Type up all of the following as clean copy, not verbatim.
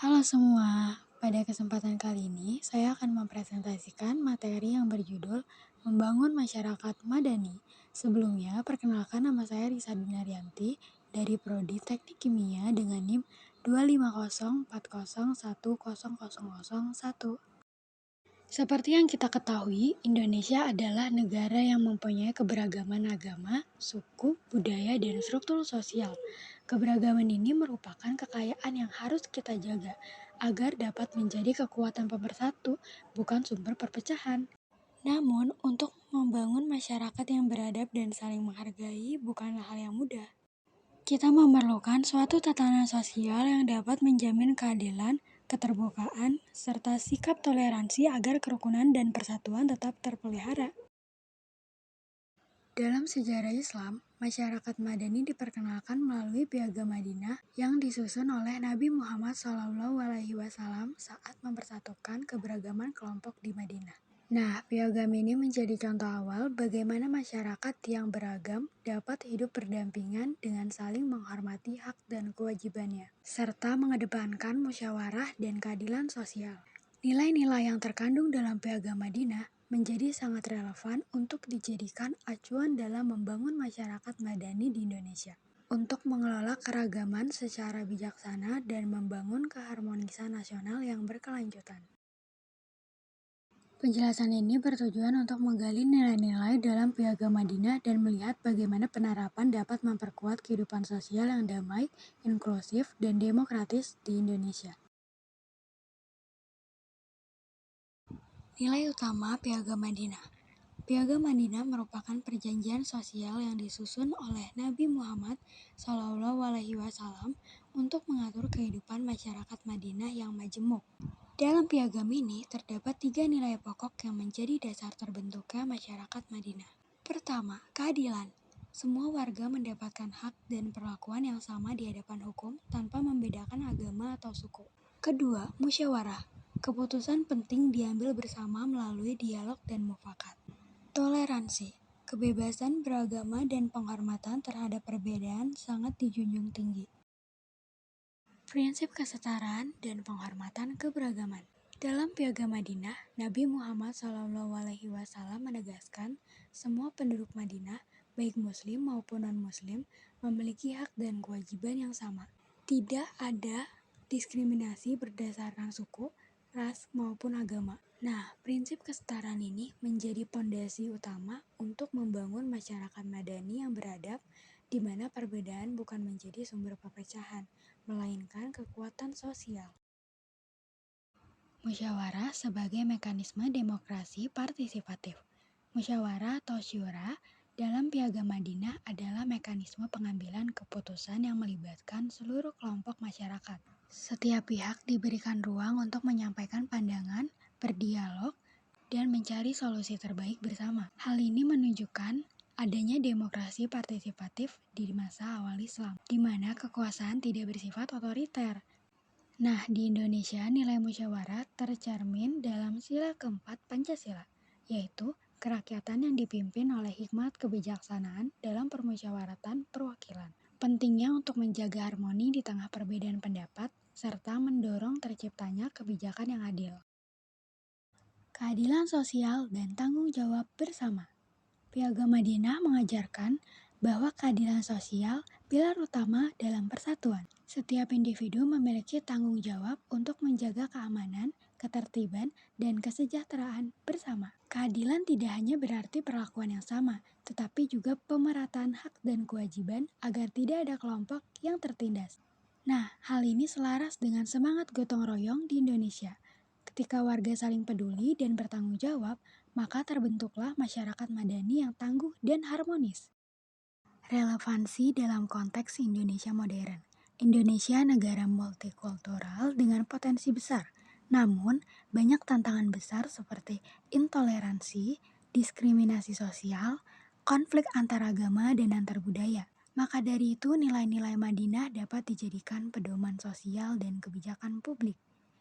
Halo semua, pada kesempatan kali ini saya akan mempresentasikan materi yang berjudul Membangun Masyarakat Madani. Sebelumnya, perkenalkan nama saya Risa Dinaryanti dari Prodi Teknik Kimia dengan NIM 250401001. Seperti yang kita ketahui, Indonesia adalah negara yang mempunyai keberagaman agama, suku, budaya, dan struktur sosial. Keberagaman ini merupakan kekayaan yang harus kita jaga agar dapat menjadi kekuatan pemersatu, bukan sumber perpecahan. Namun, untuk membangun masyarakat yang beradab dan saling menghargai bukanlah hal yang mudah. Kita memerlukan suatu tatanan sosial yang dapat menjamin keadilan, keterbukaan, serta sikap toleransi agar kerukunan dan persatuan tetap terpelihara. Dalam sejarah Islam, masyarakat Madani diperkenalkan melalui Piagam Madinah yang disusun oleh Nabi Muhammad SAW saat mempersatukan keberagaman kelompok di Madinah. Nah, piagam ini menjadi contoh awal bagaimana masyarakat yang beragam dapat hidup berdampingan dengan saling menghormati hak dan kewajibannya, serta mengedepankan musyawarah dan keadilan sosial. Nilai-nilai yang terkandung dalam piagam Madinah menjadi sangat relevan untuk dijadikan acuan dalam membangun masyarakat madani di Indonesia, untuk mengelola keragaman secara bijaksana dan membangun keharmonisan nasional yang berkelanjutan. Penjelasan ini bertujuan untuk menggali nilai-nilai dalam Piagam Madinah dan melihat bagaimana penerapan dapat memperkuat kehidupan sosial yang damai, inklusif, dan demokratis di Indonesia. Nilai utama Piagam Madinah. Piagam Madinah merupakan perjanjian sosial yang disusun oleh Nabi Muhammad SAW untuk mengatur kehidupan masyarakat Madinah yang majemuk. Dalam piagam ini terdapat 3 nilai pokok yang menjadi dasar terbentuknya masyarakat Madinah. Pertama, keadilan. Semua warga mendapatkan hak dan perlakuan yang sama di hadapan hukum tanpa membedakan agama atau suku. Kedua, musyawarah. Keputusan penting diambil bersama melalui dialog dan mufakat. Toleransi. Kebebasan beragama dan penghormatan terhadap perbedaan sangat dijunjung tinggi. Prinsip kesetaraan dan penghormatan keberagaman. Dalam Piagam Madinah, Nabi Muhammad SAW menegaskan semua penduduk Madinah, baik Muslim maupun non-Muslim, memiliki hak dan kewajiban yang sama. Tidak ada diskriminasi berdasarkan suku, ras, maupun agama. Nah, prinsip kesetaraan ini menjadi pondasi utama untuk membangun masyarakat madani yang beradab, di mana perbedaan bukan menjadi sumber perpecahan, melainkan kekuatan sosial. Musyawarah sebagai mekanisme demokrasi partisipatif. Musyawarah atau syura dalam Piagam Madinah adalah mekanisme pengambilan keputusan yang melibatkan seluruh kelompok masyarakat. Setiap pihak diberikan ruang untuk menyampaikan pandangan, berdialog, dan mencari solusi terbaik bersama. Hal ini menunjukkan adanya demokrasi partisipatif di masa awal Islam, di mana kekuasaan tidak bersifat otoriter. Nah, di Indonesia nilai musyawarah tercermin dalam sila keempat Pancasila, yaitu kerakyatan yang dipimpin oleh hikmat kebijaksanaan dalam permusyawaratan perwakilan. Pentingnya untuk menjaga harmoni di tengah perbedaan pendapat, serta mendorong terciptanya kebijakan yang adil. Keadilan sosial dan tanggung jawab bersama. Piagam Madinah mengajarkan bahwa keadilan sosial pilar utama dalam persatuan. Setiap individu memiliki tanggung jawab untuk menjaga keamanan, ketertiban, dan kesejahteraan bersama. Keadilan tidak hanya berarti perlakuan yang sama, tetapi juga pemerataan hak dan kewajiban agar tidak ada kelompok yang tertindas. Nah, hal ini selaras dengan semangat gotong royong di Indonesia. Ketika warga saling peduli dan bertanggung jawab, maka terbentuklah masyarakat madani yang tangguh dan harmonis. Relevansi dalam konteks Indonesia modern. Indonesia negara multikultural dengan potensi besar, namun banyak tantangan besar seperti intoleransi, diskriminasi sosial, konflik antaragama dan antar budaya. Maka dari itu nilai-nilai Madinah dapat dijadikan pedoman sosial dan kebijakan publik.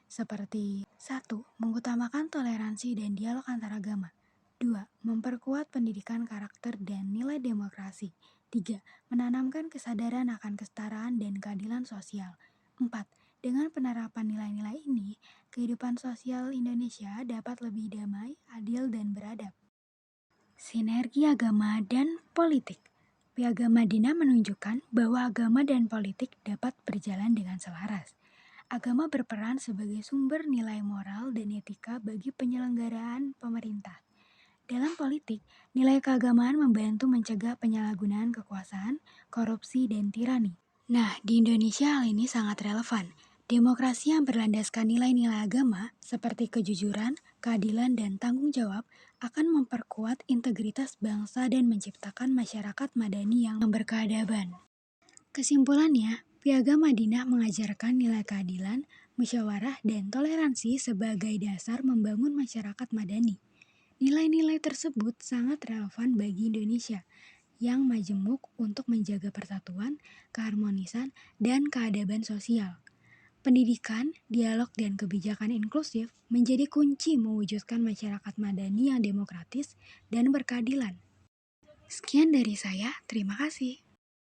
Seperti 1. Mengutamakan toleransi dan dialog antaragama. 2. Memperkuat pendidikan karakter dan nilai demokrasi. 3. Menanamkan kesadaran akan kesetaraan dan keadilan sosial. 4. Dengan penerapan nilai-nilai ini, kehidupan sosial Indonesia dapat lebih damai, adil, dan beradab. Sinergi agama dan politik. Piagam Madinah menunjukkan bahwa agama dan politik dapat berjalan dengan selaras. Agama berperan sebagai sumber nilai moral dan etika bagi penyelenggaraan pemerintah. Dalam politik, nilai keagamaan membantu mencegah penyalahgunaan kekuasaan, korupsi, dan tirani. Nah, di Indonesia hal ini sangat relevan. Demokrasi yang berlandaskan nilai-nilai agama seperti kejujuran, keadilan, dan tanggung jawab akan memperkuat integritas bangsa dan menciptakan masyarakat madani yang berkeadaban. Kesimpulannya, Piagam Madinah mengajarkan nilai keadilan, musyawarah, dan toleransi sebagai dasar membangun masyarakat madani. Nilai-nilai tersebut sangat relevan bagi Indonesia yang majemuk untuk menjaga persatuan, keharmonisan, dan keadaban sosial. Pendidikan, dialog, dan kebijakan inklusif menjadi kunci mewujudkan masyarakat madani yang demokratis dan berkeadilan. Sekian dari saya, terima kasih.